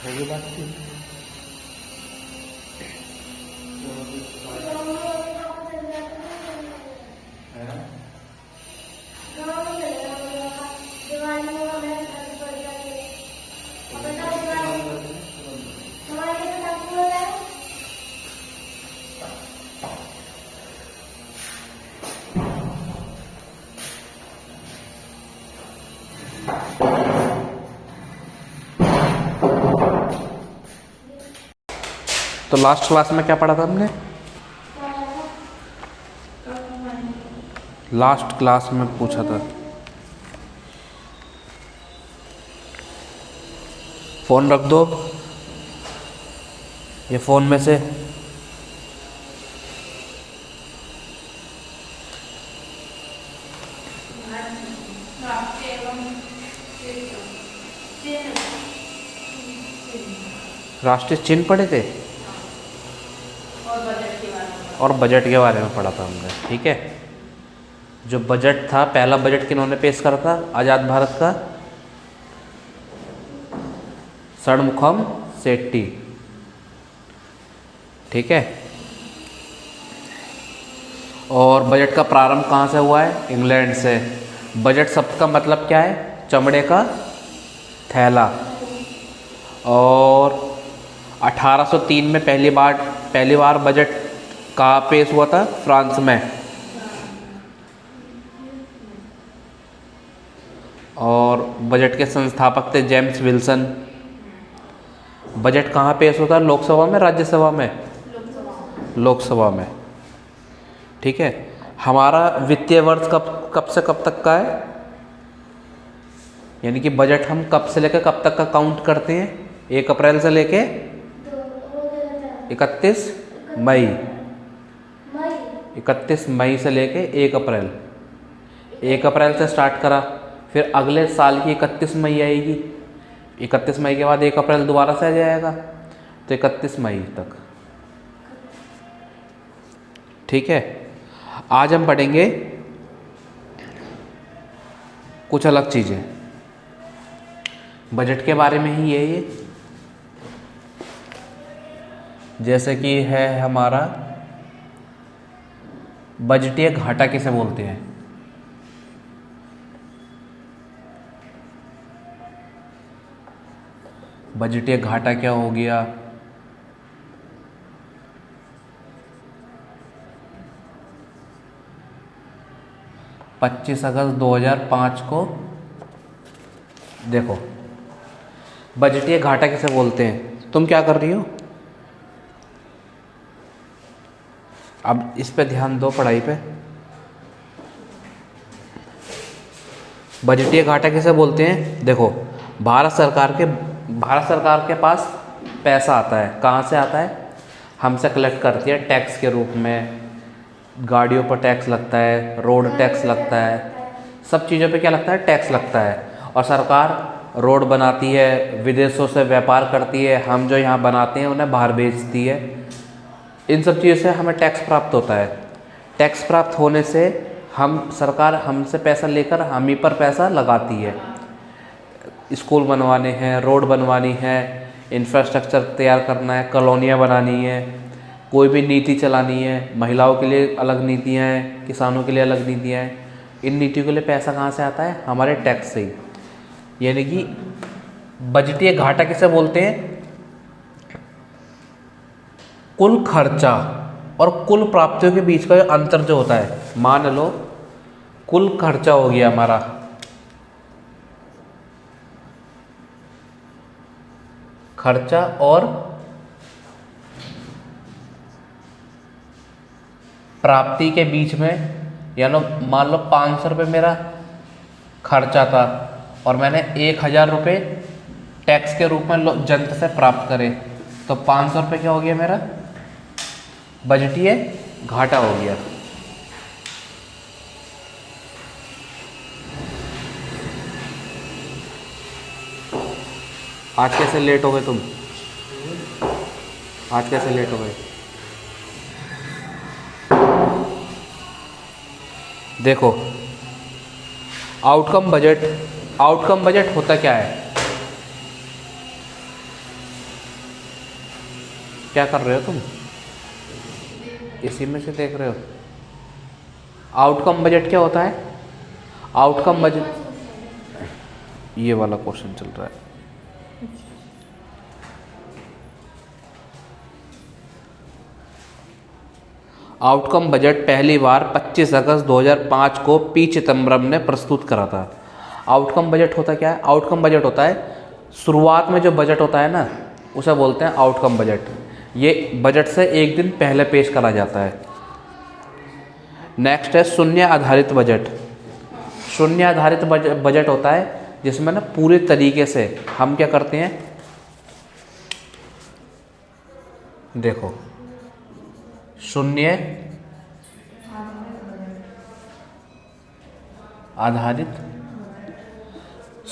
होगी बात की। तो लास्ट क्लास में क्या पढ़ा था हमने? लास्ट क्लास में पूछा था। फ़ोन रख दो ये फ़ोन में से। राष्ट्रीय चिन्ह पढ़े थे और बजट के बारे में पढ़ा था हमने। ठीक है, जो बजट था, पहला बजट किन्होंने पेश करा था आज़ाद भारत का? षणमुखम सेट्टी। ठीक है, और बजट का प्रारंभ कहाँ से हुआ है? इंग्लैंड से। बजट शब्द का मतलब क्या है? चमड़े का थैला। और 1803 में पहली बार बजट कहाँ पेश हुआ था? फ्रांस में। और बजट के संस्थापक थे जेम्स विल्सन। बजट कहाँ पेश होता है? लोकसभा में, राज्यसभा में? लोकसभा में। ठीक है, हमारा वित्तीय वर्ष कब से कब तक का है? यानी कि बजट हम कब से लेकर कब तक का काउंट करते हैं? 1 अप्रैल से लेके 31 मई। 31 मई से लेके 1 अप्रैल। 1 अप्रैल से स्टार्ट करा, फिर अगले साल की 31 मई आएगी। 31 मई के बाद 1 अप्रैल दोबारा से आ जाएगा, तो 31 मई तक। ठीक है, आज हम पढ़ेंगे कुछ अलग चीज़ें बजट के बारे में ही है ये। जैसे कि है हमारा बजटीय घाटा किसे बोलते हैं? बजटीय घाटा क्या हो गया? अगस्त 2005 को देखो, बजटीय घाटा किसे बोलते हैं? तुम क्या कर रही हो? अब इस पे ध्यान दो, पढ़ाई पे। बजटीय घाटा किसे बोलते हैं? देखो, भारत सरकार के पास पैसा आता है। कहाँ से आता है? हमसे कलेक्ट करती है टैक्स के रूप में। गाड़ियों पर टैक्स लगता है, रोड टैक्स लगता है, सब चीज़ों पे क्या लगता है? टैक्स लगता है। और सरकार रोड बनाती है, विदेशों से व्यापार करती है, हम जो यहाँ बनाते हैं उन्हें बाहर बेचती है। इन सब चीज़ों से हमें टैक्स प्राप्त होता है। टैक्स प्राप्त होने से सरकार हमसे पैसा लेकर हम ही पर पैसा लगाती है। स्कूल बनवाने हैं, रोड बनवानी है, इंफ्रास्ट्रक्चर तैयार करना है, कॉलोनियाँ बनानी है, कोई भी नीति चलानी है, महिलाओं के लिए अलग नीतियाँ हैं, किसानों के लिए अलग नीतियाँ हैं। इन नीतियों के लिए पैसा कहाँ से आता है? हमारे टैक्स से ही। यानी कि बजटीय घाटा किसे बोलते हैं? कुल खर्चा और कुल प्राप्तियों के बीच का जो अंतर जो होता है। मान लो कुल खर्चा हो गया हमारा, खर्चा, और प्राप्ति के बीच में, यानी मान लो 500 रुपये मेरा खर्चा था और मैंने 1000 रुपये टैक्स के रूप में जनता से प्राप्त करे, तो 500 रुपये क्या हो गया मेरा? बजटीय घाटा हो गया। आज कैसे लेट हो गए तुम? आज कैसे लेट हो गए? देखो, आउटकम बजट होता क्या है? क्या कर रहे हो तुम? इसी में से देख रहे हो? आउटकम बजट क्या होता है? आउटकम बजट ये वाला क्वेश्चन चल रहा है। आउटकम बजट पहली बार 25 अगस्त 2005 को पी चिदम्बरम ने प्रस्तुत करा था। आउटकम बजट होता क्या है? आउटकम बजट होता है शुरुआत में जो बजट होता है ना, उसे बोलते हैं आउटकम बजट। ये बजट से एक दिन पहले पेश करा जाता है। नेक्स्ट है शून्य आधारित बजट। शून्य आधारित बजट होता है जिसमें ना पूरे तरीके से हम क्या करते हैं, देखो शून्य आधारित,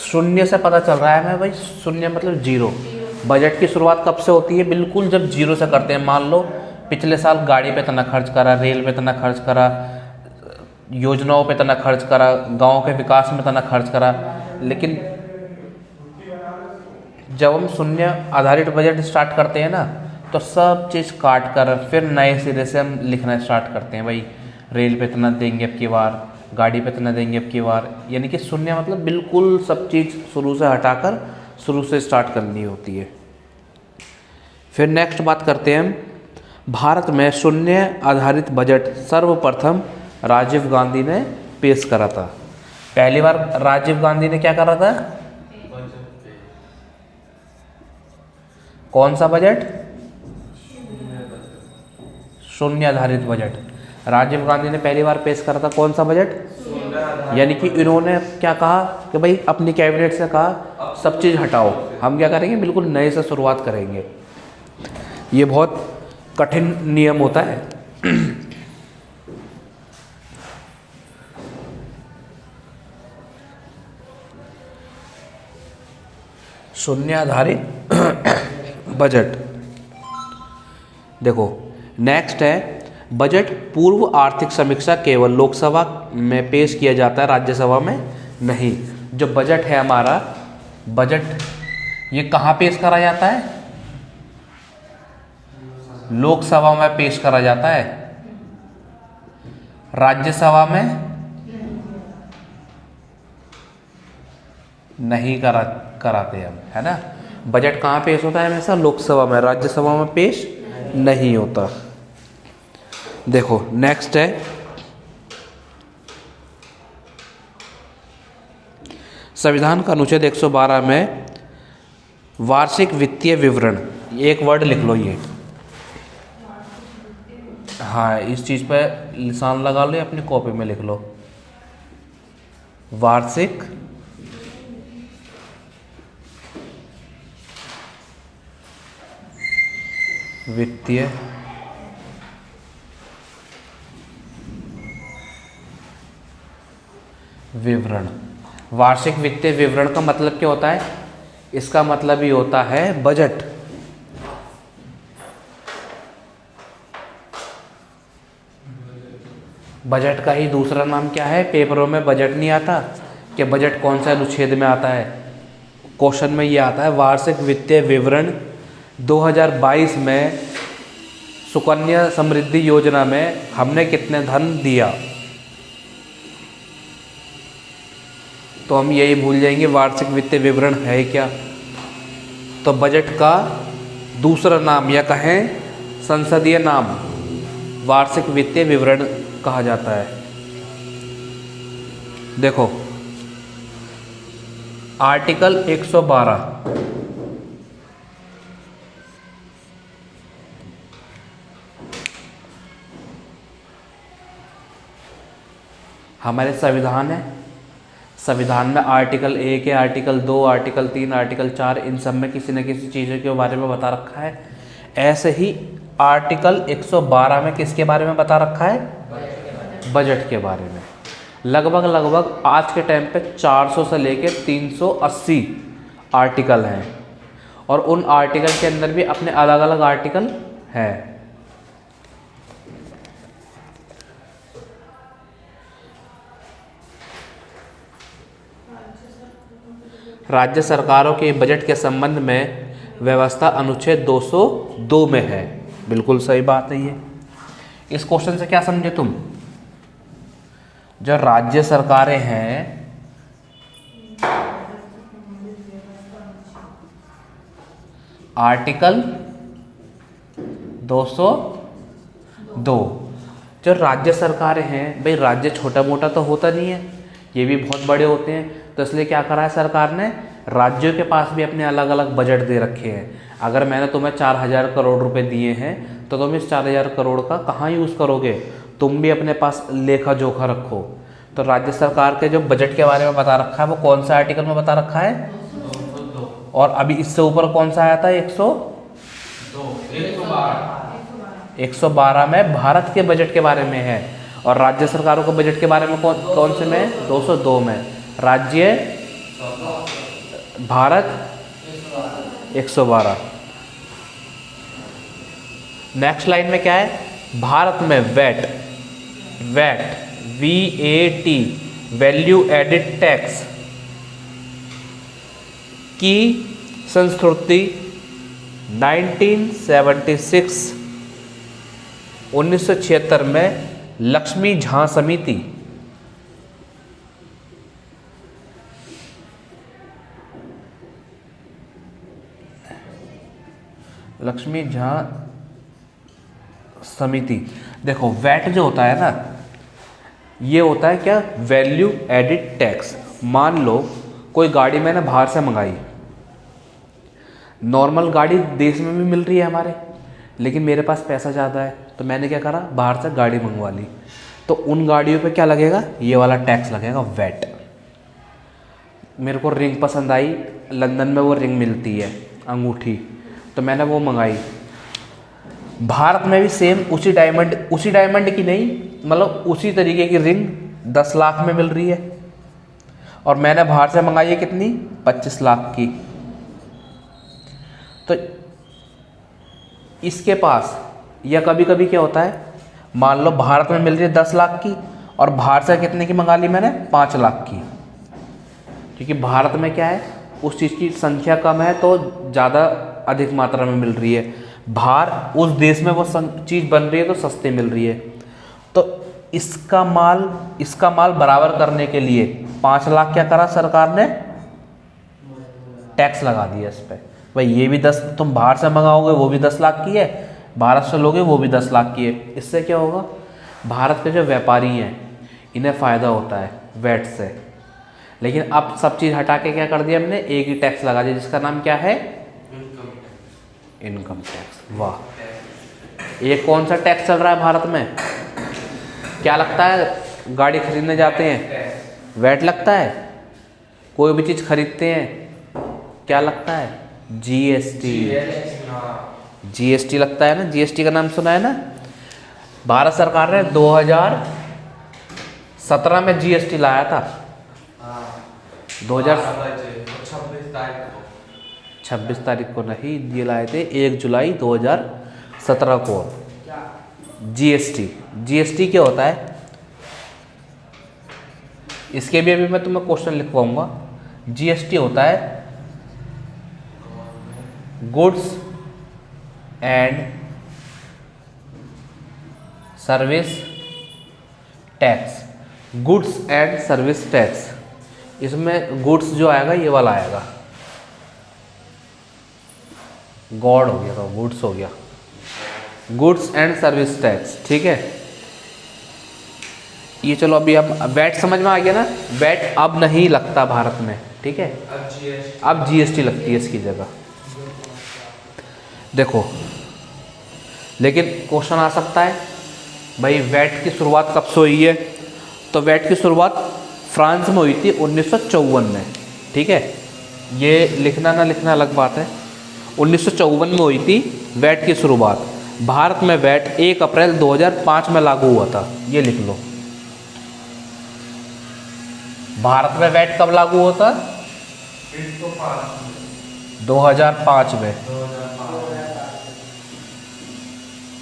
शून्य से पता चल रहा है हमें भाई, शून्य मतलब जीरो। बजट की शुरुआत कब से होती है? बिल्कुल जब जीरो से करते हैं। मान लो पिछले साल गाड़ी पे इतना खर्च करा, रेल पे इतना खर्च करा, योजनाओं पे इतना खर्च करा, गांव के विकास में इतना खर्च करा, लेकिन जब हम शून्य आधारित बजट स्टार्ट करते हैं ना, तो सब चीज़ काट कर फिर नए सिरे से हम लिखना स्टार्ट करते हैं। भाई रेल पे इतना देंगे अब की बार, गाड़ी पे इतना देंगे अब की बार। यानी कि शून्य मतलब बिल्कुल सब चीज़ शुरू से हटाकर शुरू से स्टार्ट करनी होती है। फिर नेक्स्ट बात करते हैं हम, भारत में शून्य आधारित बजट सर्वप्रथम राजीव गांधी ने पेश करा था। पहली बार राजीव गांधी ने क्या करा था? कौन सा बजट? शून्य आधारित बजट राजीव गांधी ने पहली बार पेश करा था। कौन सा बजट? यानी कि इन्होंने क्या कहा कि भाई अपनी कैबिनेट से कहा सब चीज़ हटाओ, हम क्या करेंगे, बिल्कुल नए से शुरुआत करेंगे। ये बहुत कठिन नियम होता है। शून्य आधारित बजट। देखो नेक्स्ट है, बजट पूर्व आर्थिक समीक्षा केवल लोकसभा में पेश किया जाता है, राज्यसभा में नहीं। जो बजट है हमारा, बजट ये कहाँ पेश करा जाता है? लोकसभा में पेश करा जाता है, राज्यसभा में नहीं कराते हम, है ना। बजट कहाँ पेश होता है? हमेशा लोकसभा में, राज्यसभा में पेश नहीं होता। देखो नेक्स्ट है, संविधान का अनुच्छेद 112 में वार्षिक वित्तीय विवरण, एक वर्ड लिख लो ये, हाँ इस चीज़ पे निशान लगा लो, अपनी कॉपी में लिख लो, वार्षिक वित्तीय विवरण। वार्षिक वित्तीय विवरण का मतलब क्या होता है? इसका मतलब ही होता है बजट। बजट का ही दूसरा नाम क्या है? पेपरों में बजट नहीं आता कि बजट कौन सा अनुच्छेद में आता है, क्वेश्चन में ये आता है वार्षिक वित्तीय विवरण 2022 में सुकन्या समृद्धि योजना में हमने कितने धन दिया, तो हम यही भूल जाएंगे वार्षिक वित्तीय विवरण है क्या। तो बजट का दूसरा नाम या कहें संसदीय नाम वार्षिक वित्तीय विवरण कहा जाता है। देखो आर्टिकल 112, हमारे संविधान है, संविधान में आर्टिकल 1 है, आर्टिकल 2, आर्टिकल 3, आर्टिकल 4, इन सब में किसी न किसी चीज़ के बारे में बता रखा है। ऐसे ही आर्टिकल 112 में किसके बारे में बता रखा है? बजट के बारे में। लगभग आज के टाइम पे 400 से लेकर 380 आर्टिकल हैं, और उन आर्टिकल के अंदर भी अपने अलग अलग आर्टिकल हैं। राज्य सरकारों के बजट के संबंध में व्यवस्था अनुच्छेद 202 में है। बिल्कुल सही बात है ये। इस क्वेश्चन से क्या समझे तुम? जो राज्य सरकारें हैं, आर्टिकल 202, जो राज्य सरकारें हैं, भाई राज्य छोटा मोटा तो होता नहीं है, ये भी बहुत बड़े होते हैं। तो इसलिए क्या करा है सरकार ने, राज्यों के पास भी अपने अलग अलग बजट दे रखे हैं। अगर मैंने तुम्हें 4000 करोड़ रुपए दिए हैं तो तुम इस 4000 करोड़ का कहाँ यूज़ करोगे? तुम भी अपने पास लेखा जोखा रखो। तो राज्य सरकार के जो बजट के बारे में बता रखा है वो कौन सा आर्टिकल में बता रखा है? 202। और अभी इससे ऊपर कौन सा आया था? 112 में भारत के बजट के बारे में है। और राज्य सरकारों के बजट के बारे में कौन से में? 202 में। राज्य भारत 112। नेक्स्ट लाइन में क्या है? भारत में VAT VAT value added tax की संस्कृति 1976 में लक्ष्मी झां समिति देखो वैट जो होता है ना, ये होता है क्या? Value added tax. मान लो कोई गाड़ी मैंने बाहर से मंगाई, नॉर्मल गाड़ी देश में भी मिल रही है हमारे, लेकिन मेरे पास पैसा ज़्यादा है तो मैंने क्या करा, बाहर से गाड़ी मंगवा ली। तो उन गाड़ियों पे क्या लगेगा? ये वाला टैक्स लगेगा, वैट। मेरे को रिंग पसंद आई, लंदन में वो रिंग मिलती है अंगूठी, तो मैंने वो मंगाई। भारत में भी सेम उसी डायमंड की नहीं, मतलब उसी तरीके की रिंग 10 लाख में मिल रही है, और मैंने बाहर से मंगाई है कितनी? 25 लाख की। तो इसके पास, या कभी कभी क्या होता है, मान लो भारत में मिल रही है 10 लाख की और बाहर से कितने की मंगा ली मैंने? 5 लाख की। क्योंकि भारत में क्या है, उस चीज़ की संख्या कम है तो ज़्यादा अधिक मात्रा में मिल रही है, बाहर उस देश में वो चीज़ बन रही है तो सस्ती मिल रही है। तो इसका माल बराबर करने के लिए 5 लाख क्या करा सरकार ने? टैक्स लगा दिया इस पर। भाई ये भी 10, तुम बाहर से मंगाओगे वो भी 10 लाख की है, भारत से लोगे वो भी 10 लाख की है। इससे क्या होगा? भारत के जो व्यापारी हैं इन्हें फ़ायदा होता है वैट से। लेकिन अब सब चीज़ हटा के क्या कर दिया हमने? एक ही टैक्स लगा दिया, जिसका नाम क्या है? Income tax. वाह, ये कौन सा टैक्स चल रहा है भारत में? क्या लगता है? गाड़ी खरीदने जाते हैं वैट लगता है, कोई भी चीज़ खरीदते हैं क्या लगता है? जीएसटी लगता है ना। जीएसटी का नाम सुना है ना? भारत सरकार ने 2017 में जीएसटी लाया था। 26 तारीख को नहीं, ये लाए थे 1 जुलाई 2017 को। जीएसटी क्या होता है? इसके भी अभी मैं तुम्हें क्वेश्चन लिखवाऊंगा। जीएसटी होता है goods and service tax. Goods and service tax, इसमें गुड्स जो आएगा ये वाला आएगा, गॉड हो गया तो गुड्स हो गया, गुड्स एंड सर्विस टैक्स। ठीक है, ये चलो अभी हम वैट समझ में आ गया ना? वैट अब नहीं लगता भारत में, ठीक है, अब जीएसटी लगती है इसकी जगह। देखो, लेकिन क्वेश्चन आ सकता है भाई वैट की शुरुआत कब से हुई है? तो वैट की शुरुआत फ्रांस में हुई थी 1954 में। ठीक है, ये लिखना ना लिखना अलग बात है। 1954 में हुई थी वैट की शुरुआत। भारत में वैट 1 अप्रैल 2005 में लागू हुआ था, ये लिख लो। भारत में वैट कब लागू हुआ था? 2005 में।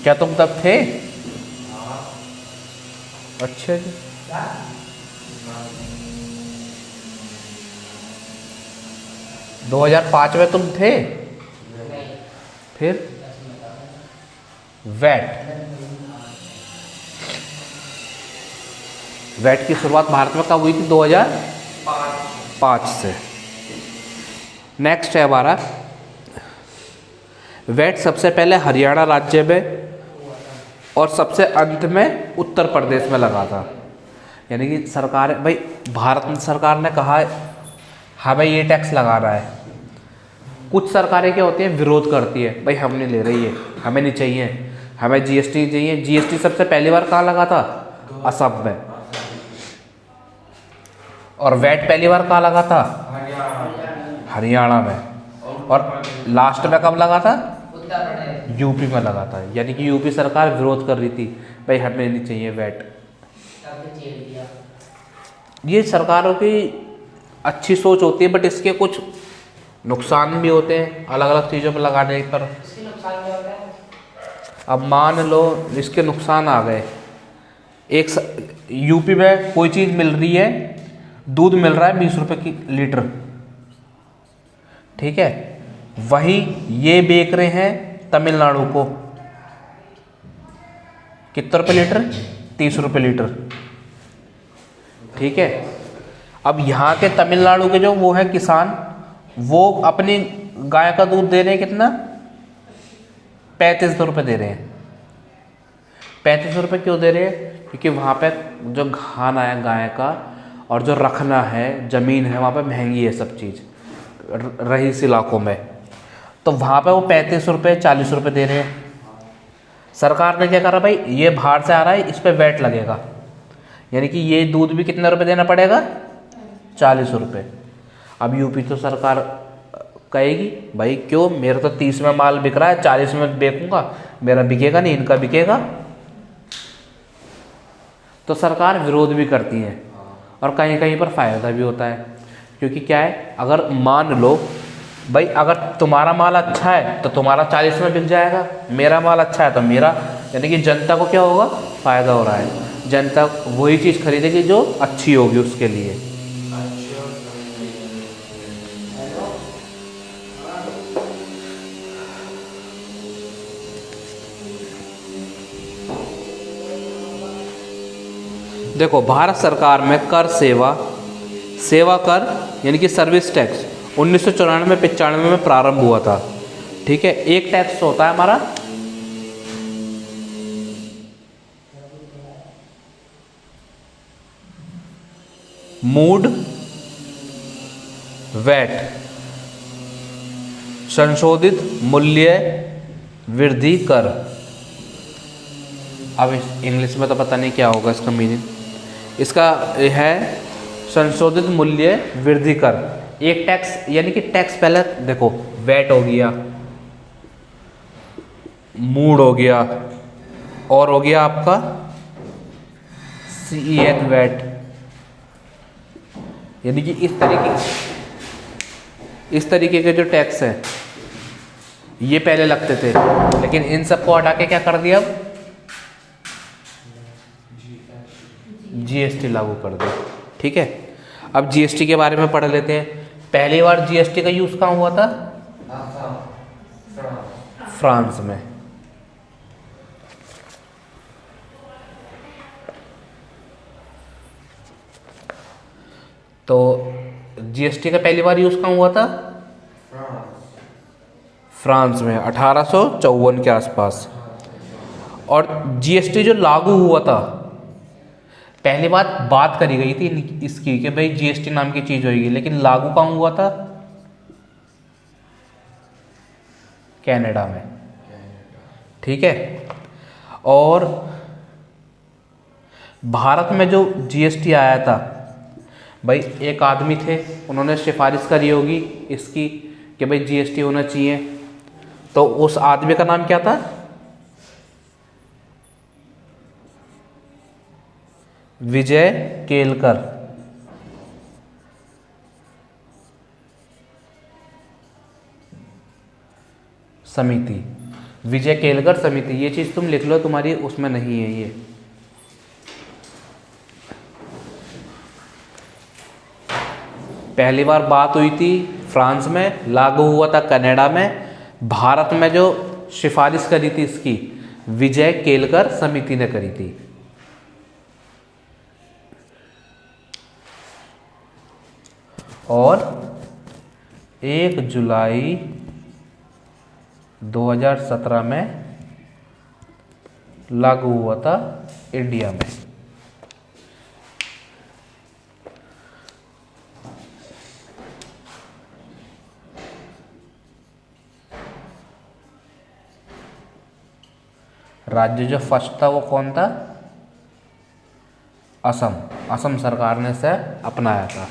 क्या तुम तब थे? अच्छा जी, 2005 में तुम थे? फिर वैट। वैट की शुरुआत भारत में कब हुई थी? 2005 से। नेक्स्ट है हमारा, वैट सबसे पहले हरियाणा राज्य में और सबसे अंत में उत्तर प्रदेश में लगा था। यानी कि सरकार, भाई भारत सरकार ने कहा हमें ये टैक्स लगाना है। कुछ सरकारें क्या होती हैं, विरोध करती है, भाई हम नहीं ले रही है, हमें नहीं चाहिए, हमें जीएसटी चाहिए। जीएसटी सबसे पहली बार कहाँ लगा था? असम में। और वैट पहली बार कहाँ लगा था? हरियाणा में। और लास्ट में कब लगा था? यूपी में लगा था। यानी कि यूपी सरकार विरोध कर रही थी, भाई हमें नहीं चाहिए वैट। ये सरकारों की अच्छी सोच होती है, बट इसके कुछ नुकसान भी होते हैं अलग अलग चीज़ों पर लगाने पर। अब मान लो इसके नुकसान आ गए। यूपी में कोई चीज़ मिल रही है, दूध मिल रहा है 20 रुपये की लीटर, ठीक है, वही ये बेच रहे हैं तमिलनाडु को कितने रुपये लीटर? 30 रुपये लीटर, ठीक है। अब यहाँ के तमिलनाडु के जो वो है किसान, वो अपनी गाय का दूध दे रहे हैं कितना? 35 रुपये दे रहे हैं। 35 रुपये क्यों दे रहे हैं? क्योंकि वहाँ पे जो खाना है गाय का और जो रखना है ज़मीन है, वहाँ पे महंगी है सब चीज़ रईस इलाकों में, तो वहाँ पे वो 35 रुपये 40 रुपये दे रहे हैं। सरकार ने क्या करा, भाई ये बाहर से आ रहा है, इस पर वैट लगेगा, यानी कि ये दूध भी कितना रुपये देना पड़ेगा? 40 रुपये। अब यूपी तो सरकार कहेगी, भाई क्यों, मेरा तो 30 में माल बिक रहा है, 40 में बेचूंगा, मेरा बिकेगा नहीं, इनका बिकेगा। तो सरकार विरोध भी करती है और कहीं कहीं पर फ़ायदा भी होता है। क्योंकि क्या है, अगर मान लो भाई अगर तुम्हारा माल अच्छा है तो तुम्हारा 40 में बिक जाएगा, मेरा माल अच्छा है तो मेरा, यानी कि जनता को क्या होगा? फ़ायदा हो रहा है। जनता वही चीज़ खरीदेगी जो अच्छी होगी उसके लिए। देखो भारत सरकार में कर सेवा कर यानी कि सर्विस टैक्स 1994-95 में प्रारंभ हुआ था, ठीक है। एक टैक्स होता है हमारा मूड वैट, संशोधित मूल्य वृद्धि कर। अब इंग्लिश में तो पता नहीं क्या होगा इसका मीनिंग। इसका है संशोधित मूल्य वृद्धि कर। एक टैक्स यानी कि टैक्स पहले देखो, वैट हो गया, मूड हो गया, और हो गया आपका सीईएच वैट। यानी कि इस तरीके के जो टैक्स हैं ये पहले लगते थे, लेकिन इन सबको हटा के क्या कर दिया, अब जीएसटी लागू कर दे, ठीक है। अब जीएसटी के बारे में पढ़ लेते हैं। पहली बार जीएसटी का यूज कहाँ हुआ था? फ्रांस में। तो जीएसटी का पहली बार यूज कहाँ हुआ था? फ्रांस में 1854 के आसपास। और जीएसटी जो लागू हुआ था, पहली बात करी गई थी इसकी कि भाई जीएसटी नाम की चीज होगी, लेकिन लागू कहाँ हुआ था? कनाडा में, ठीक है। और भारत में जो जीएसटी आया था, भाई एक आदमी थे, उन्होंने सिफारिश करी होगी इसकी कि भाई जीएसटी होना चाहिए, तो उस आदमी का नाम क्या था? विजय केलकर। समिति, विजय केलकर समिति, ये चीज तुम लिख लो, तुम्हारी उसमें नहीं है ये। पहली बार बात हुई थी फ्रांस में, लागू हुआ था कनाडा में, भारत में जो सिफारिश करी थी इसकी विजय केलकर समिति ने करी थी। और 1 जुलाई 2017 में लागू हुआ था इंडिया में। राज्य जो फर्स्ट था वो कौन था? असम। असम सरकार ने इसे अपनाया था।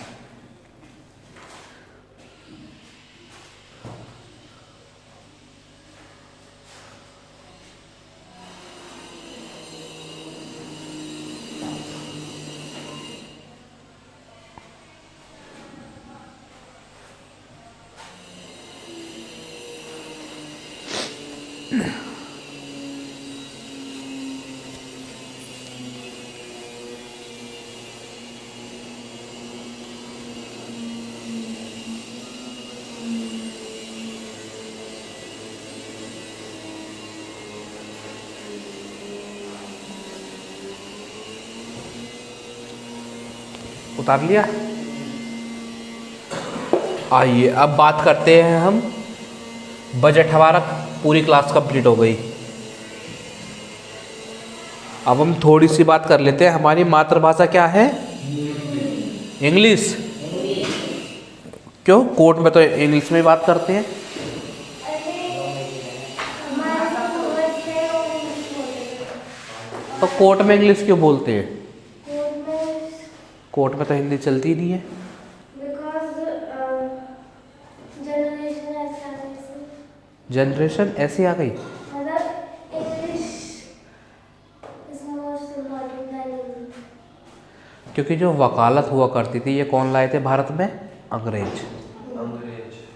उतार लिया। आइए अब बात करते हैं हम बजट। हमारा पूरी क्लास कंप्लीट हो गई। अब हम थोड़ी सी बात कर लेते हैं। हमारी मातृभाषा क्या है? इंग्लिश। क्यों? कोर्ट में तो इंग्लिश में ही बात करते हैं। तो कोर्ट में इंग्लिश क्यों बोलते हैं? कोर्ट में तो हिंदी चलती ही नहीं है। जनरेशन ऐसी आ गई। क्योंकि जो वकालत हुआ करती थी ये कौन लाए थे भारत में? अंग्रेज।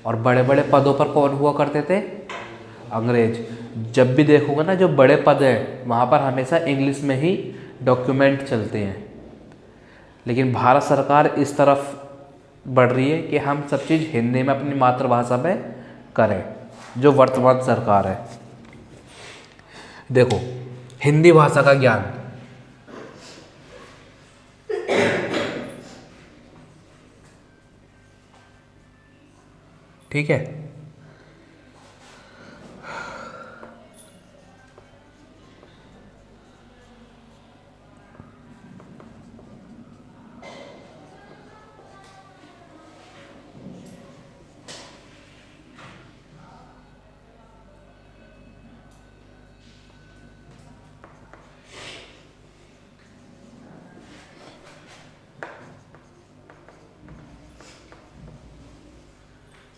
और बड़े बड़े पदों पर कौन हुआ करते थे? अंग्रेज। जब भी देखोगे ना जो बड़े पद हैं वहाँ पर हमेशा इंग्लिश में ही डॉक्यूमेंट चलते हैं। लेकिन भारत सरकार इस तरफ बढ़ रही है कि हम सब चीज़ हिंदी में अपनी मातृभाषा में करें। जो वर्तमान सरकार है, देखो हिंदी भाषा का ज्ञान, ठीक है।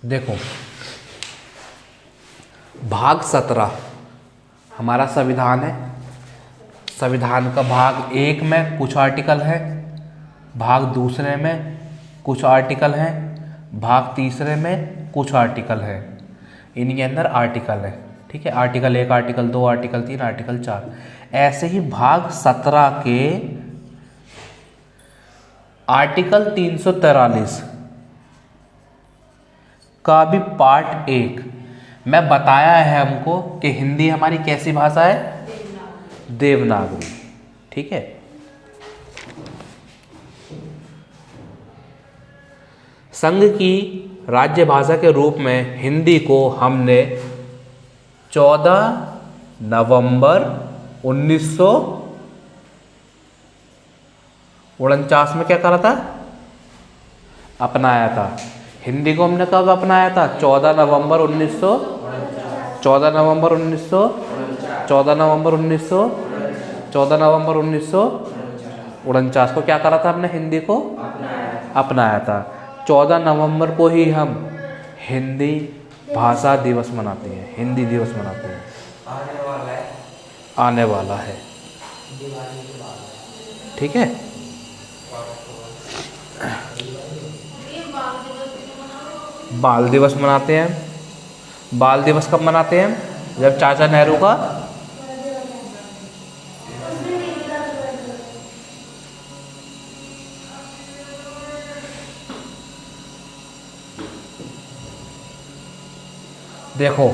देखो भाग 17 हमारा संविधान है। संविधान का भाग 1 में कुछ आर्टिकल है, भाग 2 में कुछ आर्टिकल हैं, भाग 3 में कुछ आर्टिकल है। इनके अंदर आर्टिकल है, ठीक है। Article 1, article 2, article 3, article 4। ऐसे ही भाग 17 के आर्टिकल 343 का भी पार्ट 1 में बताया है हमको कि हिंदी हमारी कैसी भाषा है? देवनागरी, ठीक है। संघ की राज्य भाषा के रूप में हिंदी को हमने 14 नवंबर 1949 में क्या करा था? अपनाया था। हिंदी को हमने कब अपनाया था? 14 नवंबर 1949 को क्या करा था हमने? हिंदी को अपनाया था। 14 नवंबर को ही हम हिंदी भाषा दिवस मनाते हैं, हिंदी दिवस मनाते हैं। आने वाला है, ठीक है। बाल दिवस मनाते हैं। बाल दिवस कब मनाते हैं? जब चाचा नेहरू का देखो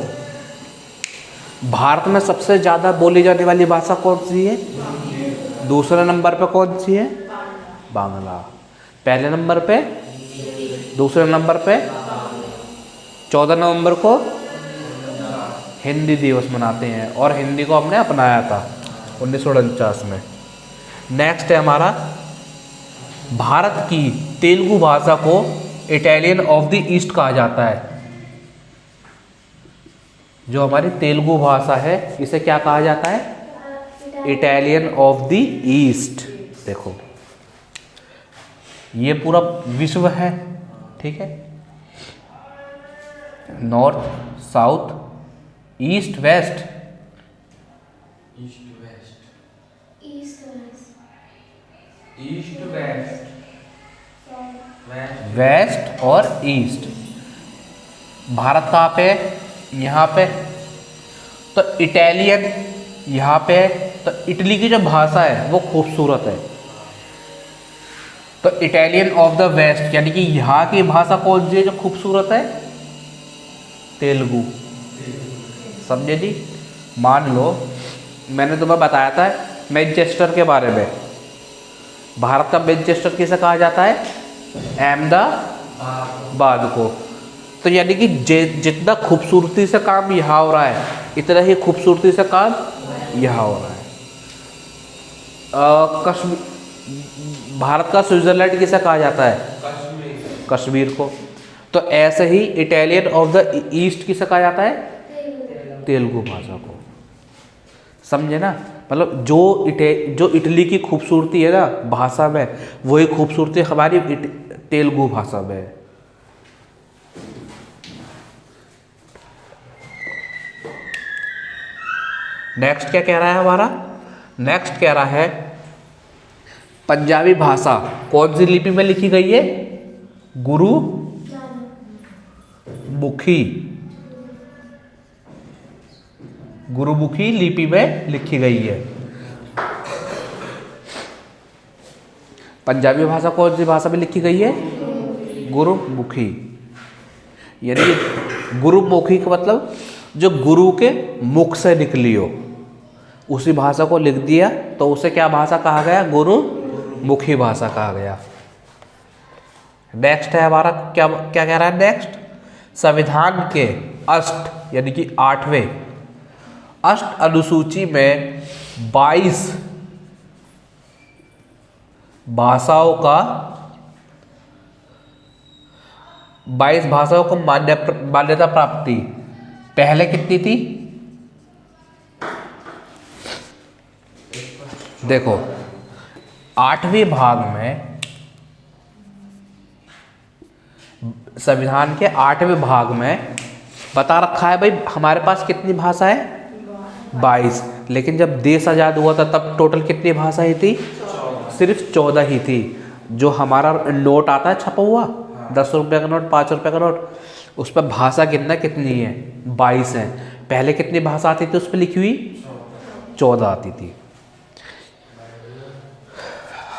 भारत में सबसे ज़्यादा बोली जाने वाली भाषा कौन सी है? दूसरे नंबर पे कौन सी है? बांग्ला। पहले नंबर पे, दूसरे नंबर पे 14 नवंबर को हिंदी दिवस मनाते हैं और हिंदी को हमने अपनाया था 1949 में। नेक्स्ट है हमारा, भारत की तेलुगु भाषा को इटालियन ऑफ द ईस्ट कहा जाता है। जो हमारी तेलुगु भाषा है इसे क्या कहा जाता है? Italian of the east. देखो ये पूरा विश्व है, ठीक है, north south east west, west और ईस्ट। भारत कहाँ पे है? यहाँ पे। तो इटालियन यहाँ पे है, तो इटली की जो भाषा है वो खूबसूरत है। तो इटालियन ऑफ द वेस्ट यानी कि यहाँ की भाषा कौन सी है जो खूबसूरत है? तेलुगु। समझे जी? मान लो मैंने तुम्हें बताया था मैनचेस्टर के बारे में। भारत का मैनचेस्टर किसे कहा जाता है? अहमदाबाद को। तो यानी कि जितना खूबसूरती से काम यहाँ हो रहा है इतना ही खूबसूरती से काम यहाँ हो रहा है। भारत का स्विट्जरलैंड किसे कहा जाता है? कश्मीर को। तो ऐसे ही इटालियन ऑफ द ईस्ट किसे कहा जाता है? तेलुगु भाषा को। समझे ना? मतलब जो इटली की खूबसूरती है ना भाषा में, वही खूबसूरती हमारी तेलुगु भाषा में है। नेक्स्ट क्या कह रहा है हमारा? नेक्स्ट कह रहा है पंजाबी भाषा कौन सी लिपि में लिखी गई है? गुरुमुखी लिपि में लिखी गई है। पंजाबी भाषा कौन सी भाषा में लिखी गई है? गुरुमुखी। यानी गुरुमुखी का मतलब जो गुरु के मुख से निकली हो उसी भाषा को लिख दिया तो उसे क्या भाषा कहा गया? गुरुमुखी भाषा कहा गया। नेक्स्ट है हमारा, क्या क्या कह रहा है नेक्स्ट? संविधान के अष्ट यानी कि 8वें अष्ट अनुसूची में 22 भाषाओं को मान्यता प्राप्ति पहले कितनी थी? देखो 8वें भाग में, संविधान के 8वें भाग में बता रखा है भाई हमारे पास कितनी भाषा है? 22। लेकिन जब देश आज़ाद हुआ था तब टोटल कितनी भाषाएं थी? सिर्फ 14 ही थी। जो हमारा नोट आता है छपा हुआ 10 रुपये का नोट, 5 रुपये का नोट, उस पर भाषा गिनना कितनी है? 22 है। पहले कितनी भाषा आती थी उस पर लिखी हुई? 14 आती थी।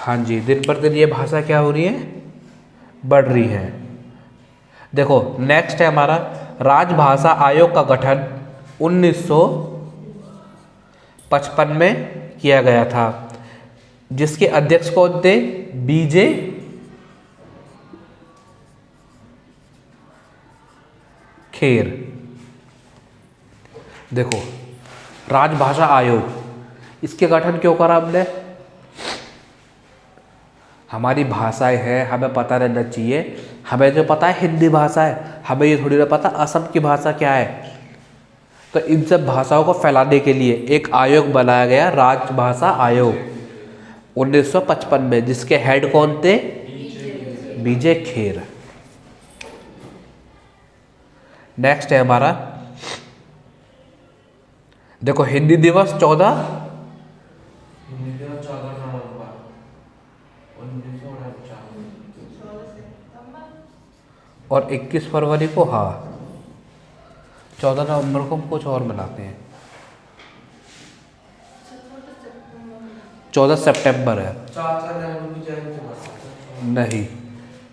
हाँ जी, दिन पर दिन ये भाषा क्या हो रही है? बढ़ रही है। देखो नेक्स्ट है हमारा, राजभाषा आयोग का गठन 1955 में किया गया था, जिसके अध्यक्ष कौन थे? बीजे खेर। देखो राजभाषा आयोग, इसके गठन क्यों करा हमने? हमारी भाषाएं हैं, हमें पता रहना चाहिए। हमें जो पता है हिंदी भाषा है, हमें ये थोड़ी ना पता असम की भाषा क्या है। तो इन सब भाषाओं को फैलाने के लिए एक आयोग बनाया गया, राजभाषा आयोग 1955 में, जिसके हेड कौन थे? बीजे खेर। नेक्स्ट है हमारा, देखो हिंदी दिवस 14 और 21 फरवरी को, हाँ 14 नवंबर को हम कुछ और मनाते हैं। 14 सितंबर है नहीं,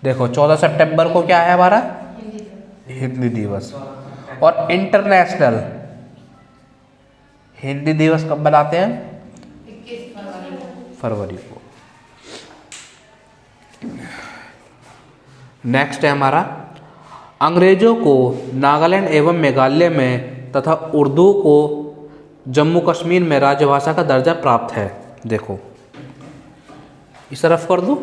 देखो 14 सितंबर को क्या है हमारा? हिंदी दिवस। और इंटरनेशनल हिंदी दिवस कब मनाते हैं? 21 फरवरी को। नेक्स्ट है हमारा, अंग्रेजों को नागालैंड एवं मेघालय में तथा उर्दू को जम्मू कश्मीर में राजभाषा का दर्जा प्राप्त है। देखो इस तरफ कर दूं।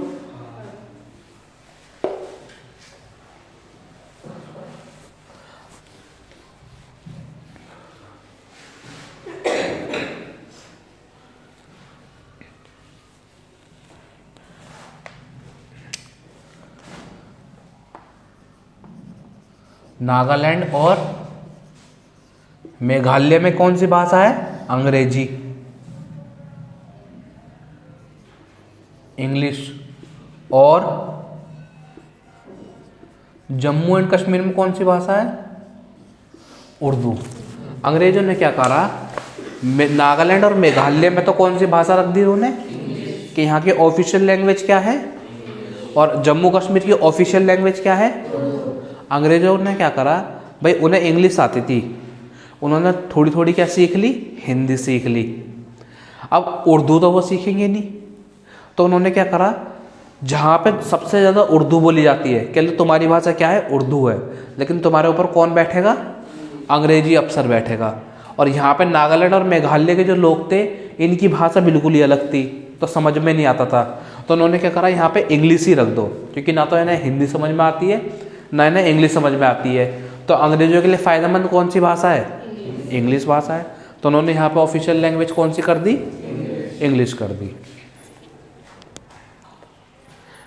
नागालैंड और मेघालय में कौन सी भाषा है? अंग्रेजी, इंग्लिश। और जम्मू एंड कश्मीर में कौन सी भाषा है? उर्दू। अंग्रेजों ने क्या करा, नागालैंड और मेघालय में तो कौन सी भाषा रख दी उन्होंने कि यहाँ की ऑफिशियल लैंग्वेज क्या है, और जम्मू कश्मीर की ऑफिशियल लैंग्वेज क्या है? अंग्रेजों ने क्या करा भाई, उन्हें इंग्लिश आती थी, उन्होंने थोड़ी थोड़ी क्या सीख ली? हिंदी सीख ली। अब उर्दू तो वो सीखेंगे नहीं, तो उन्होंने क्या करा, जहाँ पे सबसे ज़्यादा उर्दू बोली जाती है, कह लो तुम्हारी भाषा क्या है? उर्दू है, लेकिन तुम्हारे ऊपर कौन बैठेगा? अंग्रेजी अफसर बैठेगा। और यहाँ पे नागालैंड और मेघालय के जो लोग थे, इनकी भाषा बिल्कुल ही अलग थी, तो समझ में नहीं आता था। तो उन्होंने क्या करा, यहाँ पे इंग्लिश ही रख दो, क्योंकि ना तो इन्हें हिंदी समझ में आती है, ना इन्हें इंग्लिश समझ में आती है। तो अंग्रेजों के लिए फ़ायदेमंद कौन सी भाषा है? इंग्लिश भाषा है। तो उन्होंने यहाँ पे ऑफिशियल लैंग्वेज कौन सी कर दी? इंग्लिश कर दी।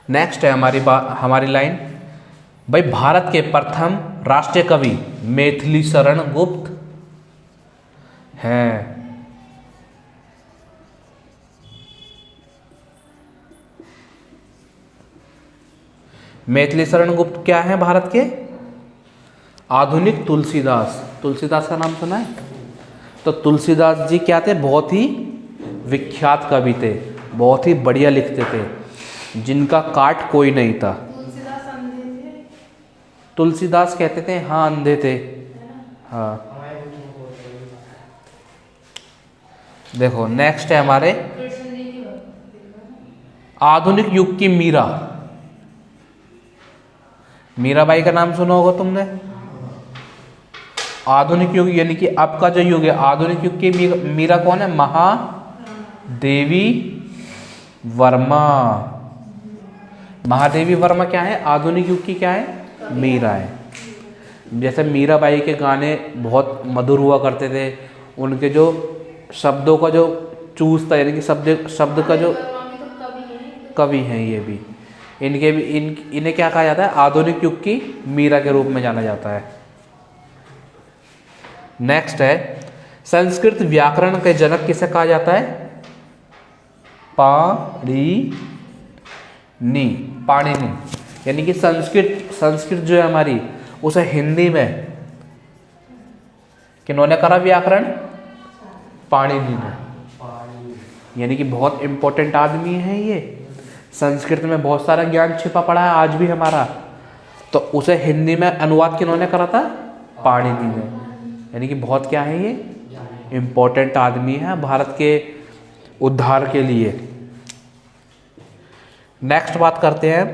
नेक्स्ट है हमारी लाइन, भाई भारत के प्रथम राष्ट्रीय कवि मैथिली शरण गुप्त हैं। मैथिली शरण गुप्त क्या है भारत के? आधुनिक तुलसीदास। तुलसीदास का नाम सुना है? तो तुलसीदास जी क्या थे? बहुत ही विख्यात कवि थे, बहुत ही बढ़िया लिखते थे, जिनका काट कोई नहीं था। तुलसीदास अंधे थे? तुलसीदास कहते थे हाँ अंधे थे। हाँ देखो नेक्स्ट है हमारे, आधुनिक युग की मीरा। मीराबाई का नाम सुना होगा तुमने। आधुनिक युग यानी कि अब का जो युग है, आधुनिक युग की मीरा कौन है? महादेवी वर्मा। महादेवी वर्मा क्या है? आधुनिक युग की क्या है? मीरा है। जैसे मीराबाई के गाने बहुत मधुर हुआ करते थे, उनके जो शब्दों का जो चूज था, यानी कि शब्द का जो कवि हैं ये भी, इनके भी इन्हें क्या कहा जाता है? आधुनिक युग की मीरा के रूप में जाना जाता है। नेक्स्ट है, संस्कृत व्याकरण के जनक किसे कहा जाता है? पाणिनि। यानी कि संस्कृत जो है हमारी, उसे हिंदी में किन्होंने करा व्याकरण? पाणिनि ने। यानी कि बहुत इंपॉर्टेंट आदमी है ये। संस्कृत में बहुत सारा ज्ञान छिपा पड़ा है आज भी हमारा, तो उसे हिंदी में अनुवाद किन्होंने करा था? पाणिनि ने। यानी कि बहुत क्या है, ये इम्पोर्टेंट आदमी है भारत के उद्धार के लिए। नेक्स्ट बात करते हैं,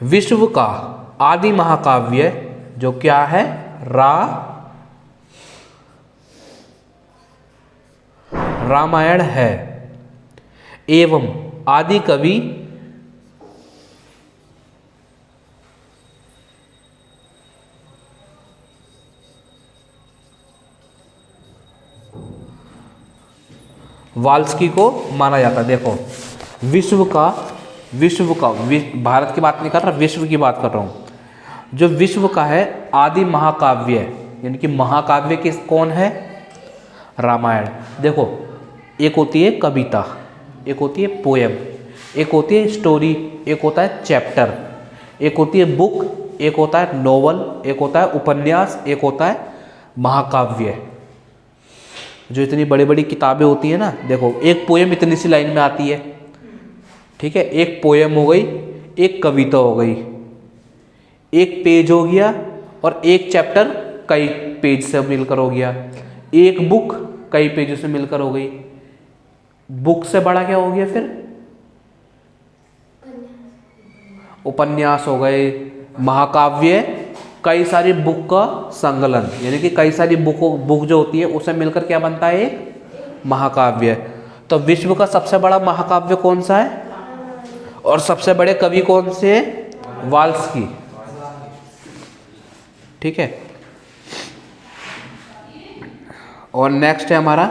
विश्व का आदि महाकाव्य जो क्या है? रामायण है, एवं आदि कवि वाल्मीकि को माना जाता है। देखो विश्व का भारत की बात नहीं कर रहा, विश्व की बात कर रहा हूँ। जो विश्व का है आदि महाकाव्य, यानी कि महाकाव्य किस कौन है? रामायण। देखो एक होती है कविता, एक होती है पोएम, एक होती है स्टोरी, एक होता है चैप्टर, एक होती है बुक, एक होता है नोवेल, एक होता है उपन्यास, एक होता है महाकाव्य। जो इतनी बड़ी बड़ी किताबें होती है ना, देखो एक पोएम इतनी सी लाइन में आती है, ठीक है, एक पोएम हो गई, एक कविता हो गई, एक पेज हो गया, और एक चैप्टर कई पेज से मिलकर हो गया। एक बुक कई पेजों से मिलकर हो गई। बुक से बड़ा क्या हो गया फिर? उपन्यास हो गए। महाकाव्य कई सारी बुक का संकलन, यानी कि कई सारी बुक जो होती है उसे मिलकर क्या बनता है? एक महाकाव्य। तो विश्व का सबसे बड़ा महाकाव्य कौन सा है और सबसे बड़े कवि कौन से हैं? वाल्मीकि। ठीक है। और नेक्स्ट है हमारा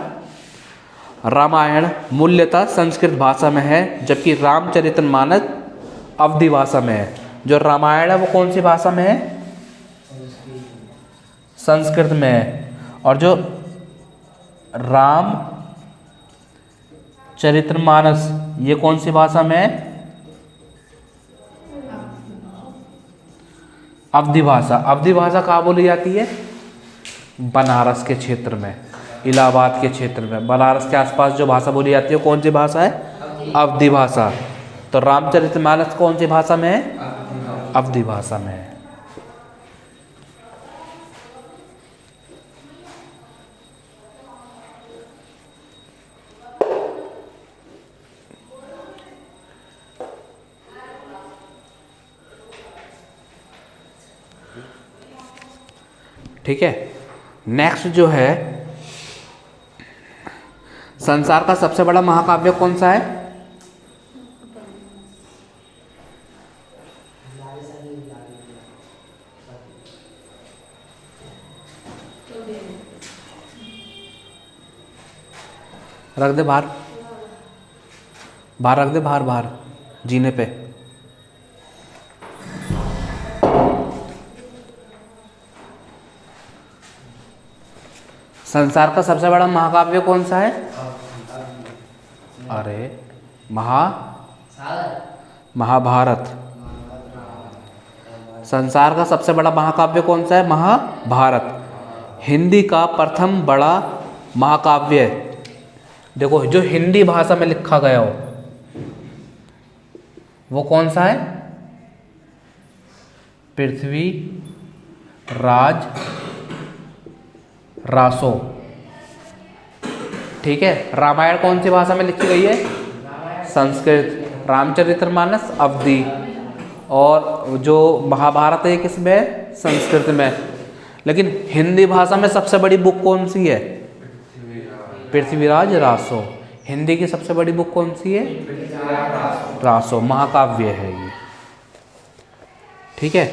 रामायण मूल्यतः संस्कृत भाषा में है, जबकि रामचरितमानस अवधी भाषा में है। जो रामायण है वो कौन सी भाषा में है? संस्कृत में है। और जो राम चरितमानस ये कौन सी भाषा में है? अवधी भाषा। अवधी भाषा कहाँ बोली जाती है? बनारस के क्षेत्र में, इलाहाबाद के क्षेत्र में, बनारस के आसपास जो भाषा बोली जाती है कौन सी भाषा है? अवधी भाषा। तो रामचरितमानस कौन सी भाषा में है? अवधी भाषा में है। ठीक है। नेक्स्ट जो है, संसार का सबसे बड़ा महाकाव्य कौन सा है? रख दे बाहर, बाहर रख दे, बाहर बाहर जीने पे। संसार का सबसे बड़ा महाकाव्य कौन सा है? अरे महाभारत। संसार का सबसे बड़ा महाकाव्य कौन सा है? महाभारत। हिंदी का प्रथम बड़ा महाकाव्य, देखो जो हिंदी भाषा में लिखा गया हो वो कौन सा है? पृथ्वी राज रासो। ठीक है। रामायण कौन सी भाषा में लिखी गई है? संस्कृत। रामचरितमानस अवधी। और जो महाभारत है किस में है? संस्कृत में। लेकिन हिंदी भाषा में सबसे बड़ी बुक कौन सी है? पृथ्वीराज रासो। हिंदी की सबसे बड़ी बुक कौन सी है? रासो। महाकाव्य है ये। ठीक है।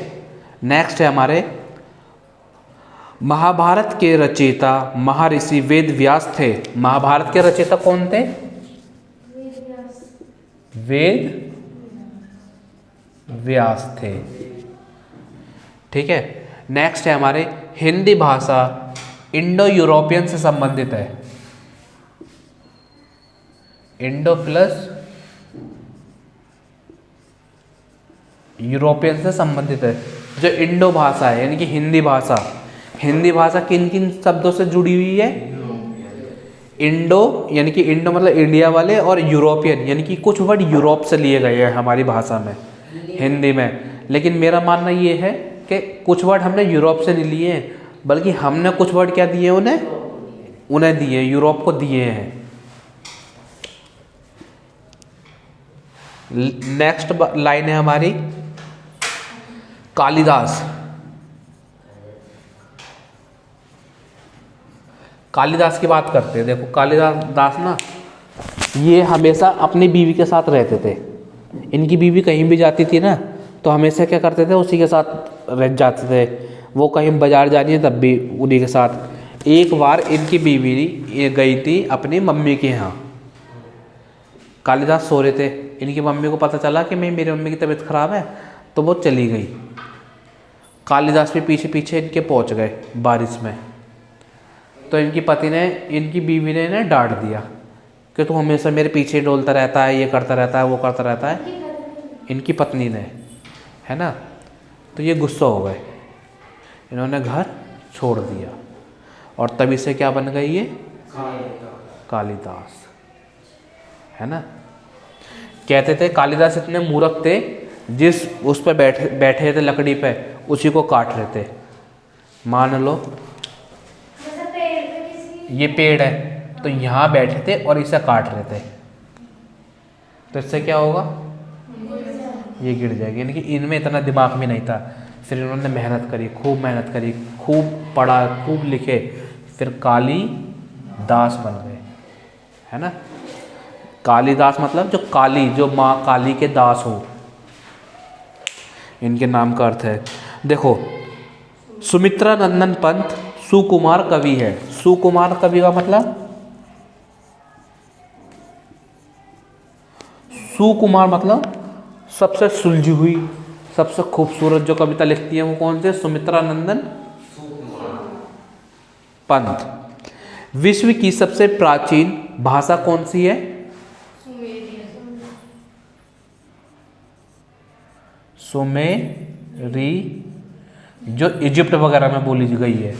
नेक्स्ट है हमारे महाभारत के रचयिता महर्षि वेद व्यास थे। महाभारत के रचयिता कौन थे? वेद व्यास थे। ठीक है। नेक्स्ट है हमारे हिंदी भाषा इंडो यूरोपियन से संबंधित है। इंडो प्लस यूरोपियन से संबंधित है। जो इंडो भाषा है यानी कि हिंदी भाषा, हिंदी भाषा किन किन शब्दों से जुड़ी हुई है? इंडो यानी कि इंडो मतलब इंडिया वाले, और यूरोपियन यानी कि कुछ वर्ड यूरोप से लिए गए हैं हमारी भाषा में, हिंदी में। लेकिन मेरा मानना ये है कि कुछ वर्ड हमने यूरोप से नहीं लिए हैं, बल्कि हमने कुछ वर्ड क्या दिए उन्हें दिए, यूरोप को दिए हैं। नेक्स्ट लाइन है हमारी कालिदास। कालिदास की बात करते हैं। देखो कालिदास ना ये हमेशा अपनी बीवी के साथ रहते थे। इनकी बीवी कहीं भी जाती थी ना तो हमेशा क्या करते थे? उसी के साथ रह जाते थे। वो कहीं बाजार जा रही है तब भी उन्हीं के साथ। एक बार इनकी बीवी गई थी अपनी मम्मी के यहाँ। कालिदास सो रहे थे, इनकी मम्मी को पता चला कि मेरी मम्मी की तबीयत खराब है, तो वो चली गई। कालिदास भी पीछे पीछे इनके पहुँच गए बारिश में। तो इनकी पति ने, इनकी बीवी ने इन्हें डांट दिया कि तू हमेशा मेरे पीछे डोलता रहता है, ये करता रहता है, वो करता रहता है। इनकी पत्नी ने, है ना। तो ये गुस्सा हो गए, इन्होंने घर छोड़ दिया और तभी से क्या बन गई ये? कालिदास, है ना। कहते थे कालिदास इतने मूर्ख थे, जिस उस पर बैठे थे लकड़ी पे उसी को काट रहे थे। मान लो जैसे पेड़ पे किसी ये पेड़ है तो यहाँ बैठे थे और इसे काट रहे थे, तो इससे क्या होगा, ये गिर जाएगी। यानी कि इनमें इतना दिमाग भी नहीं था। फिर इन्होंने मेहनत करी, खूब मेहनत करी, खूब पढ़ा, खूब लिखे, फिर कालीदास बन गए, है ना। कालिदास मतलब जो काली, जो माँ काली के दास हो, इनके नाम का अर्थ है। देखो, सुमित्रा नंदन पंत सुकुमार कवि है। सुकुमार कवि का मतलब, सुकुमार मतलब सबसे सुलझी हुई, सबसे खूबसूरत जो कविता लिखती है वो कौन से, सुमित्रा नंदन पंत। विश्व की सबसे प्राचीन भाषा कौन सी है, सुमेरी, जो इजिप्ट वगैरह में बोली गई है,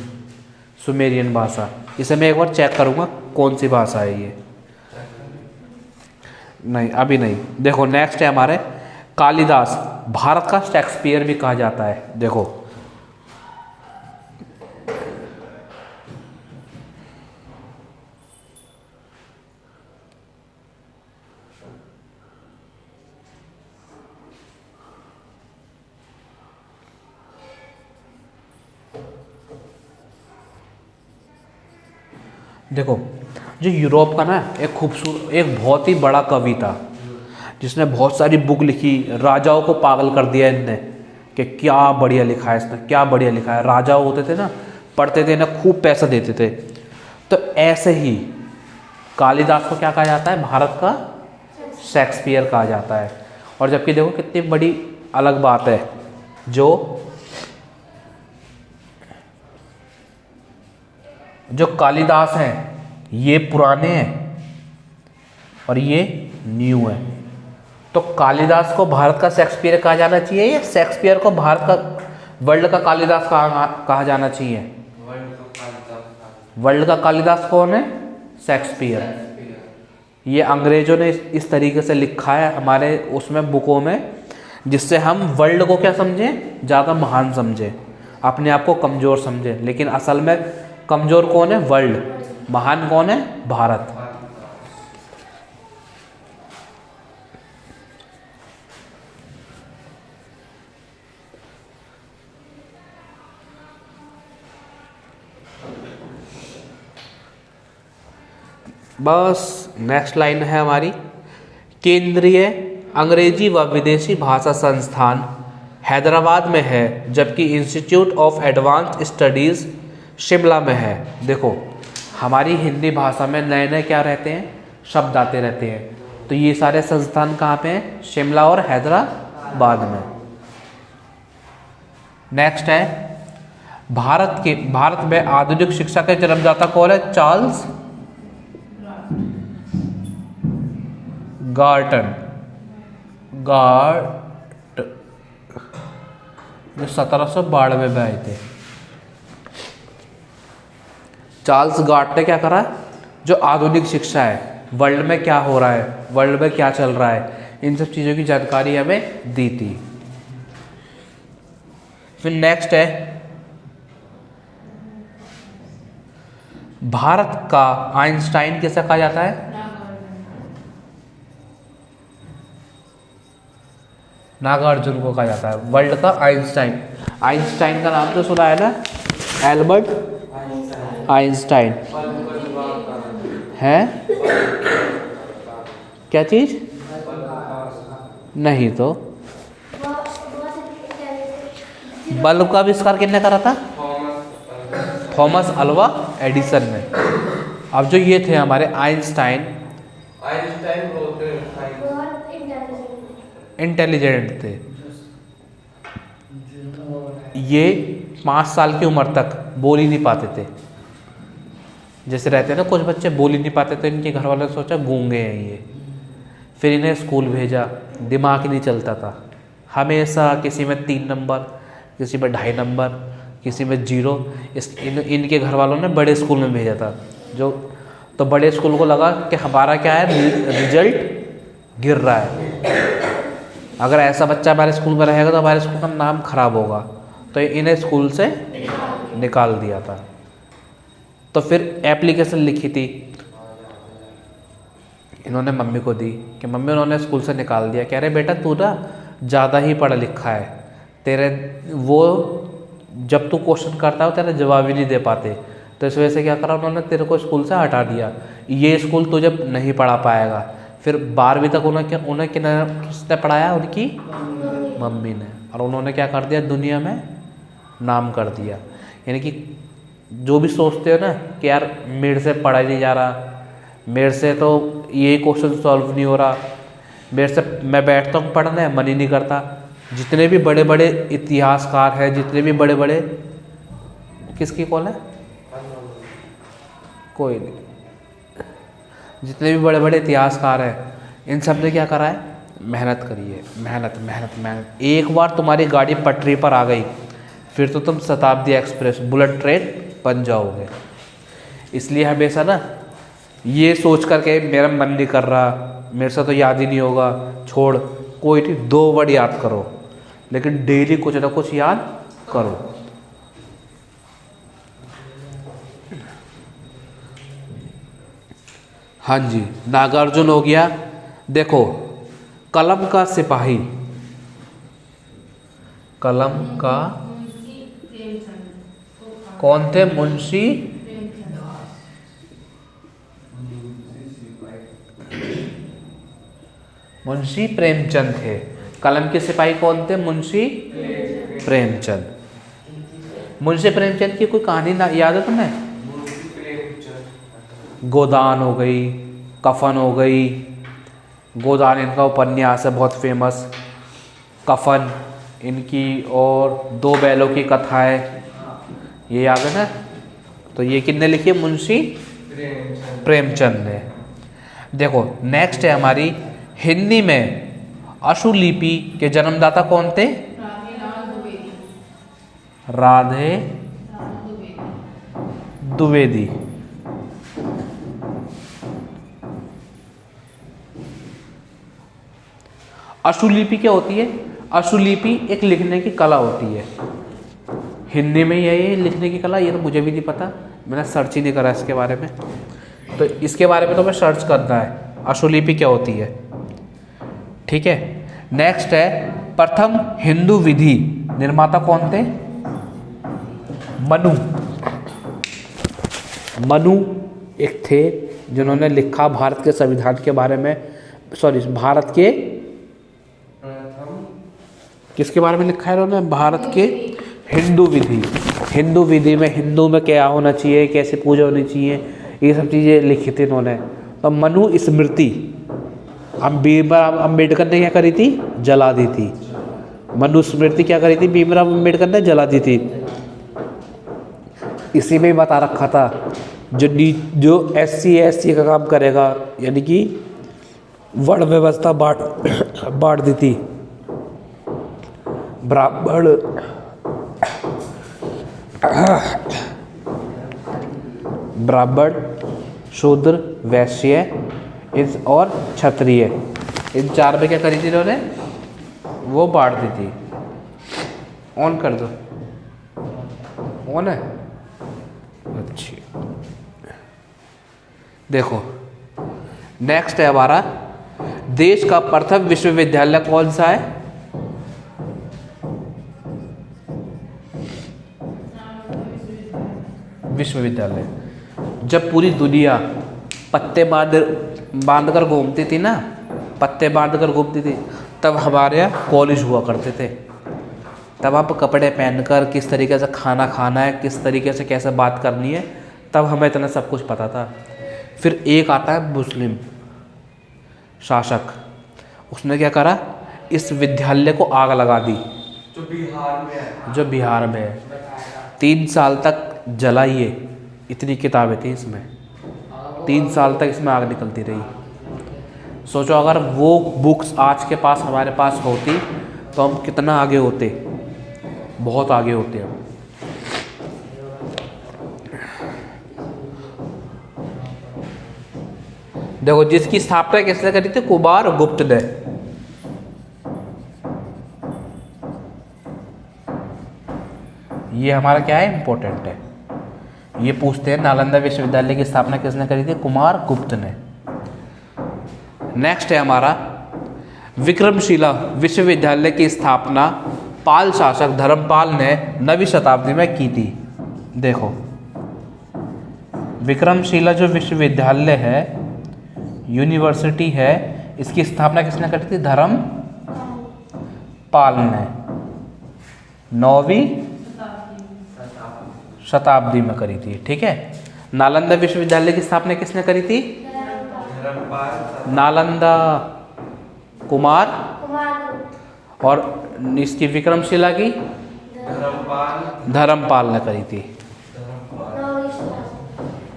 सुमेरियन भाषा। इसे मैं एक बार चेक करूंगा कौन सी भाषा है ये, नहीं अभी नहीं। देखो नेक्स्ट है हमारे कालिदास, भारत का शेक्सपियर भी कहा जाता है। देखो देखो, जो यूरोप का ना एक खूबसूरत, एक बहुत ही बड़ा कवि था जिसने बहुत सारी बुक लिखी, राजाओं को पागल कर दिया इनने कि क्या बढ़िया लिखा है इसने, क्या बढ़िया लिखा है। राजा होते थे ना, पढ़ते थे ना, खूब पैसा देते थे। तो ऐसे ही कालिदास को क्या कहा जाता है, भारत का शेक्सपियर कहा जाता है। और जबकि देखो कितनी बड़ी अलग बात है, जो कालिदास हैं ये पुराने हैं और ये न्यू है। तो कालिदास को भारत का शेक्सपियर कहा जाना चाहिए या शेक्सपियर को भारत का, वर्ल्ड का कालिदास कहा जाना चाहिए? वर्ल्ड का कालिदास कौन है, शेक्सपियर। ये अंग्रेजों ने इस तरीके से लिखा है हमारे उसमें बुकों में, जिससे हम वर्ल्ड को क्या समझें, ज़्यादा महान समझें, अपने आप को कमज़ोर समझें। लेकिन असल में कमज़ोर कौन है, वर्ल्ड, महान कौन है, भारत। बस नेक्स्ट लाइन है हमारी, केंद्रीय अंग्रेजी व विदेशी भाषा संस्थान हैदराबाद में है, जबकि institute of advanced studies Shimla में है। देखो हमारी हिंदी भाषा में नए नए क्या रहते हैं, शब्द आते रहते हैं। तो ये सारे संस्थान कहाँ पे हैं, शिमला और हैदराबाद में। नेक्स्ट है, भारत में आधुनिक शिक्षा के जन्मदाता कौन है, चार्ल्स गार्टन, जो 1792 में आए थे। चार्ल्स गार्ट ने क्या करा, जो आधुनिक शिक्षा है, वर्ल्ड में क्या हो रहा है, वर्ल्ड में क्या चल रहा है, इन सब चीज़ों की जानकारी हमें दी थी। फिर नेक्स्ट है, भारत का आइंस्टाइन किसे कहा जाता है, नागार्जुन को कहा जाता है वर्ल्ड का आइंस्टाइन। आइंस्टाइन का नाम तो सुना है ना, एल्बर्ट आइंस्टाइन है, क्या चीज, नहीं तो बल्ब का आविष्कार किसने करा था, थॉमस अल्वा एडिसन ने। अब जो ये थे हमारे आइंस्टाइन इंटेलिजेंट थे। ये 5 साल की उम्र तक बोल ही नहीं पाते थे। जैसे रहते हैं ना कुछ बच्चे बोल ही नहीं पाते, तो इनके घर वालों ने सोचा गूंगे हैं ये। फिर इन्हें स्कूल भेजा, दिमाग ही नहीं चलता था, हमेशा किसी में 3 नंबर, किसी में 2.5 नंबर, किसी में 0। इनके घर वालों ने बड़े स्कूल में भेजा था, तो बड़े स्कूल को लगा कि हमारा क्या है, रिजल्ट गिर रहा है, अगर ऐसा बच्चा हमारे स्कूल में रहेगा तो हमारे स्कूल का नाम खराब होगा। तो इन्हें स्कूल से निकाल दिया था। तो फिर एप्लीकेशन लिखी थी, इन्होंने मम्मी को दी कि मम्मी उन्होंने स्कूल से निकाल दिया, कह रहे बेटा तू ना ज़्यादा ही पढ़ा लिखा है, तेरे वो जब तू क्वेश्चन करता हो तेरा जवाब ही नहीं दे पाते, तो इस वजह से क्या करा उन्होंने तेरे को स्कूल से हटा दिया, ये स्कूल तुझे नहीं पढ़ा पाएगा। फिर 12वीं तक उन्हें किसने पढ़ाया, उनकी मम्मी ने, और उन्होंने क्या कर दिया, दुनिया में नाम कर दिया। यानी कि जो भी सोचते हो ना कि यार मेरे से पढ़ा नहीं जा रहा, मेरे से तो ये क्वेश्चन सॉल्व नहीं हो रहा, मेरे से मैं बैठता हूँ पढ़ने मन ही नहीं करता, जितने भी बड़े बड़े इतिहासकार हैं, जितने भी बड़े बड़े, किसकी कॉल है, कोई नहीं, जितने भी बड़े बड़े इतिहासकार हैं इन सब ने क्या करा है, मेहनत करी है, मेहनत मेहनत मेहनत। एक बार तुम्हारी गाड़ी पटरी पर आ गई फिर तो तुम शताब्दी एक्सप्रेस बुलेट ट्रेन बन जाओगे। इसलिए हमेशा ना ये सोच करके मेरा मन नहीं कर रहा, मेरे से तो याद ही नहीं होगा, छोड़, कोई नहीं, 2 वर्ड याद करो, लेकिन डेली कुछ ना कुछ याद करो। हाँ जी, नागार्जुन हो गया। देखो कलम का सिपाही, कलम का मुंशी प्रेमचंद। कौन थे, मुंशी मुंशी प्रेमचंद थे। कलम के सिपाही कौन थे, मुंशी प्रेमचंद। मुंशी प्रेमचंद की कोई कहानी ना याद है तुम्हें, गोदान हो गई, कफन हो गई, गोदान इनका उपन्यास है बहुत फेमस, कफन इनकी, और 2 बैलों की कथा है, ये याद है ना। तो ये किसने लिखी है, मुंशी प्रेमचंद ने। देखो नेक्स्ट है हमारी हिंदी में अशुलिपि के जन्मदाता कौन थे, राधे द्विवेदी। अशुलिपि क्या होती है, अशुलिपि एक लिखने की कला होती है, हिंदी में ये लिखने की कला, ये तो मुझे भी नहीं पता, मैंने सर्च ही नहीं करा इसके बारे में, तो इसके बारे में तो मैं सर्च करना है, अशुलिपि क्या होती है। ठीक है, नेक्स्ट है प्रथम हिंदू विधि निर्माता कौन थे, मनु। मनु एक थे जिन्होंने लिखा भारत के संविधान के बारे में, सॉरी भारत के किसके बारे में लिखा है इन्होंने, भारत के हिंदू विधि। हिंदू विधि में हिंदू में क्या होना चाहिए, कैसे पूजा होनी चाहिए, ये सब चीज़ें लिखी थी इन्होंने। तो मनु स्मृति भीमराव अम्बेडकर ने क्या करी थी, जला दी थी। मनु स्मृति क्या करी थी, भीमराव अम्बेडकर ने जला दी थी। इसी में ही बता रखा था जो SC ST का काम करेगा, यानी कि वर्ण व्यवस्था बांट दी थी, ब्राह्मण शूद्र वैश्य और क्षत्रिय, इन 4 में क्या करी थी इन्होंने, वो बांट दी थी। ऑन कर दो, ऑन है, अच्छी। देखो नेक्स्ट है हमारा, देश का प्रथम विश्वविद्यालय कौन सा है, विश्वविद्यालय। जब पूरी दुनिया पत्ते बांध कर घूमती थी ना, पत्ते बांध कर घूमती थी, तब हमारे यहाँ कॉलेज हुआ करते थे। तब आप कपड़े पहनकर किस तरीके से खाना खाना है, किस तरीके से कैसे बात करनी है, तब हमें इतना सब कुछ पता था। फिर एक आता है मुस्लिम शासक, उसने क्या करा, इस विद्यालय को आग लगा दी, जो बिहार में है। 3 साल तक जला, ये इतनी किताबें थी इसमें, 3 साल तक इसमें आग निकलती रही। सोचो अगर वो बुक्स आज के पास हमारे पास होती तो हम कितना आगे होते, बहुत आगे होते हम। देखो जिसकी स्थापना किसने करी थी, कुमार गुप्त ने। ये हमारा क्या है, इंपॉर्टेंट है, ये पूछते हैं नालंदा विश्वविद्यालय की स्थापना किसने करी थी? कुमार गुप्त ने। नेक्स्ट है हमारा विक्रमशिला विश्वविद्यालय की स्थापना पाल शासक धर्मपाल ने 9वीं शताब्दी में की थी। देखो विक्रमशिला जो विश्वविद्यालय है, यूनिवर्सिटी है, इसकी स्थापना किसने करी थी? धर्मपाल ने 9वीं शताब्दी में करी थी। ठीक है। नालंदा विश्वविद्यालय की स्थापना किसने करी थी? नालंदा कुमार, और इसकी विक्रमशिला की धर्मपाल ने करी थी।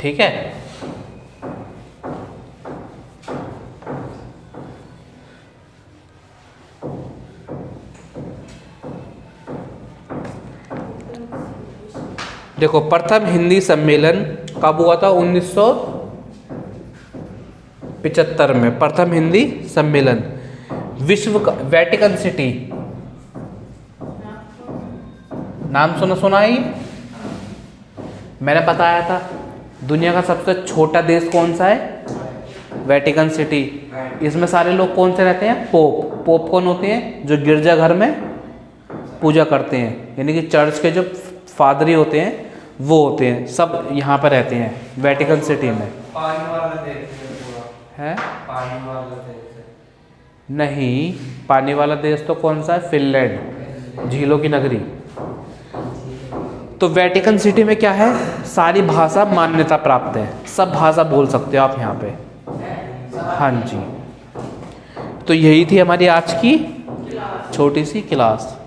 ठीक है। देखो प्रथम हिंदी सम्मेलन कब हुआ था? 1975 में प्रथम हिंदी सम्मेलन। विश्व का वेटिकन सिटी, नाम सुना ही मैंने बताया था। दुनिया का सबसे छोटा देश कौन सा है? Vatican city. इसमें सारे लोग कौन से रहते हैं? पोप। पोप कौन होते हैं? जो गिरजाघर में पूजा करते हैं, यानी कि चर्च के जो फादरी होते हैं वो होते हैं, सब यहाँ पर रहते हैं वेटिकन सिटी में। पानी वाला देश है? पानी वाला देश नहीं, पानी वाला देश तो कौन सा है? फिनलैंड, झीलों की नगरी। तो वेटिकन सिटी में क्या है? सारी भाषा मान्यता प्राप्त है, सब भाषा बोल सकते हो आप यहाँ पे। हाँ जी। तो यही थी हमारी आज की छोटी सी क्लास।